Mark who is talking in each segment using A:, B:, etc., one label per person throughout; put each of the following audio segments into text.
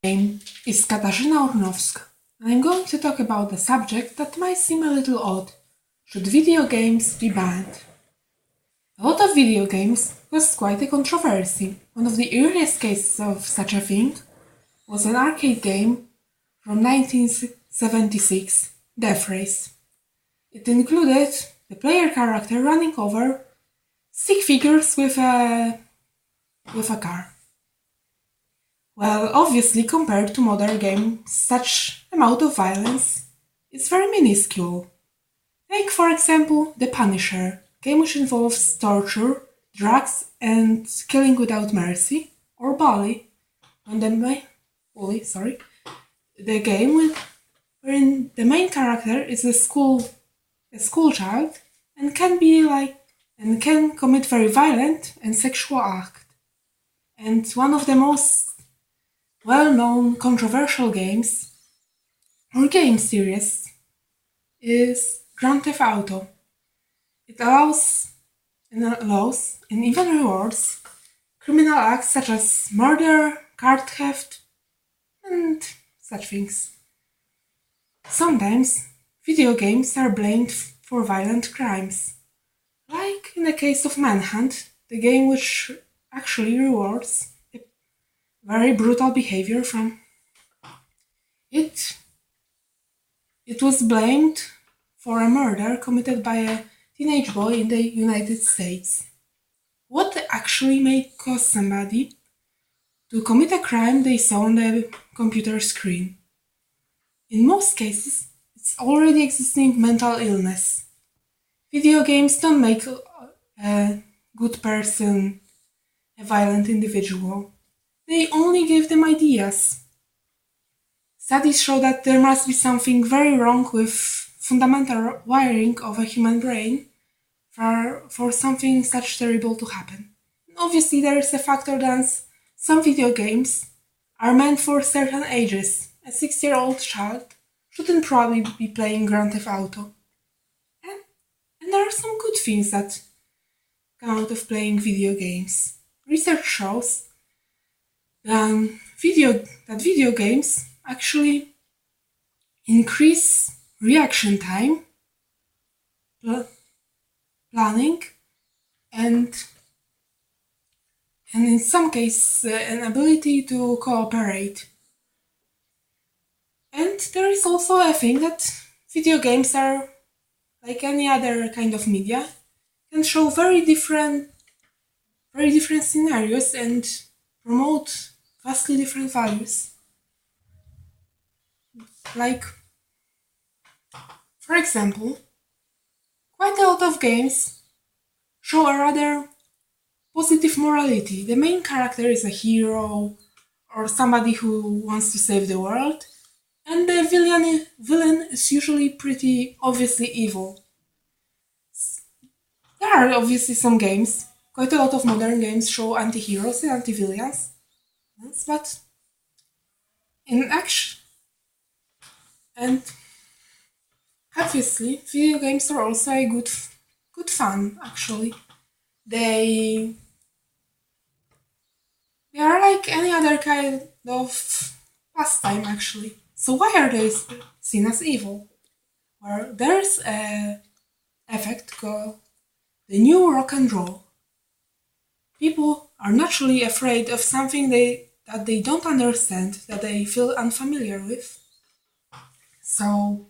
A: name is Katarzyna Ornowska, and I'm going to talk about a subject that might seem a little odd. Should video games be banned? A lot of video games caused quite a controversy. One of the earliest cases of such a thing was an arcade game from 1976, Death Race. It included the player character running over stick figures with a car. Well, obviously, compared to modern games, such amount of violence is very minuscule. Take, for example, The Punisher, game which involves torture, drugs, and killing without mercy, or Bully, the game wherein the main character is a school child and can commit very violent and sexual act. And one of the most well-known controversial games or game series is Grand Theft Auto. It allows and even rewards criminal acts such as murder, card theft, and such things. Sometimes video games are blamed for violent crimes, like in the case of Manhunt, the game which actually rewards very brutal behavior from it. It was blamed for a murder committed by a teenage boy in the United States. What actually may cause somebody to commit a crime they saw on the computer screen? In most cases, it's already existing mental illness. Video games don't make a good person a violent individual. They only give them ideas. Studies show that there must be something very wrong with fundamental wiring of a human brain for something such terrible to happen. And obviously, there is a factor that some video games are meant for certain ages. A 6-year-old child shouldn't probably be playing Grand Theft Auto. And there are some good things that come out of playing video games. Research shows that video games actually increase reaction time, planning, and in some cases an ability to cooperate. And there is also a thing that video games are, like any other kind of media, can show very different scenarios and promote vastly different values. Like, for example, quite a lot of games show a rather positive morality. The main character is a hero or somebody who wants to save the world, and the villain is usually pretty obviously evil. There are obviously some games, quite a lot of modern games show anti-heroes and anti-villains, but in action, and obviously video games are also a good fun, actually. They are like any other kind of pastime, actually. So why are they seen as evil? Well, there's a effect called the new rock and roll. People are naturally afraid of something that they don't understand, that they feel unfamiliar with. So,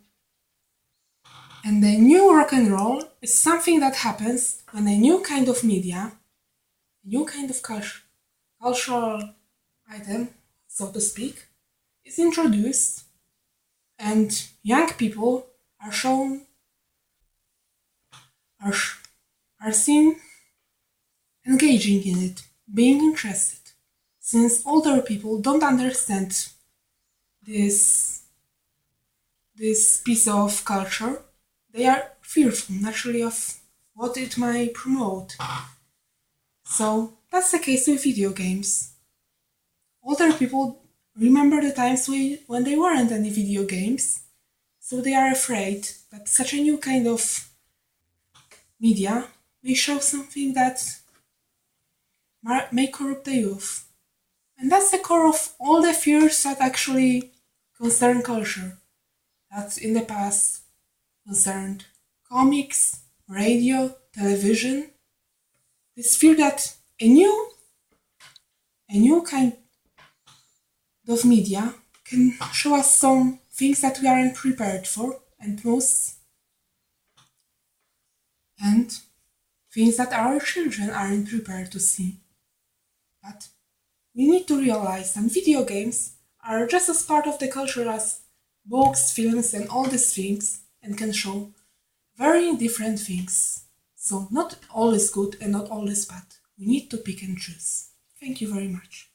A: and the new rock and roll is something that happens when a new kind of media, a new kind of cultural item, so to speak, is introduced, and young people are seen engaging in it, being interested. Since older people don't understand this piece of culture, they are fearful naturally of what it might promote. So that's the case with video games. Older people remember the times when there weren't any video games, so they are afraid that such a new kind of media may show something that may corrupt the youth. And that's the core of all the fears that actually concern culture, that in the past concerned comics, radio, television. This fear that a new kind of media can show us some things that we aren't prepared for, and things that our children aren't prepared to see. But we need to realize that video games are just as part of the culture as books, films, and all these things, and can show very different things. So, not all is good and not all is bad. We need to pick and choose. Thank you very much.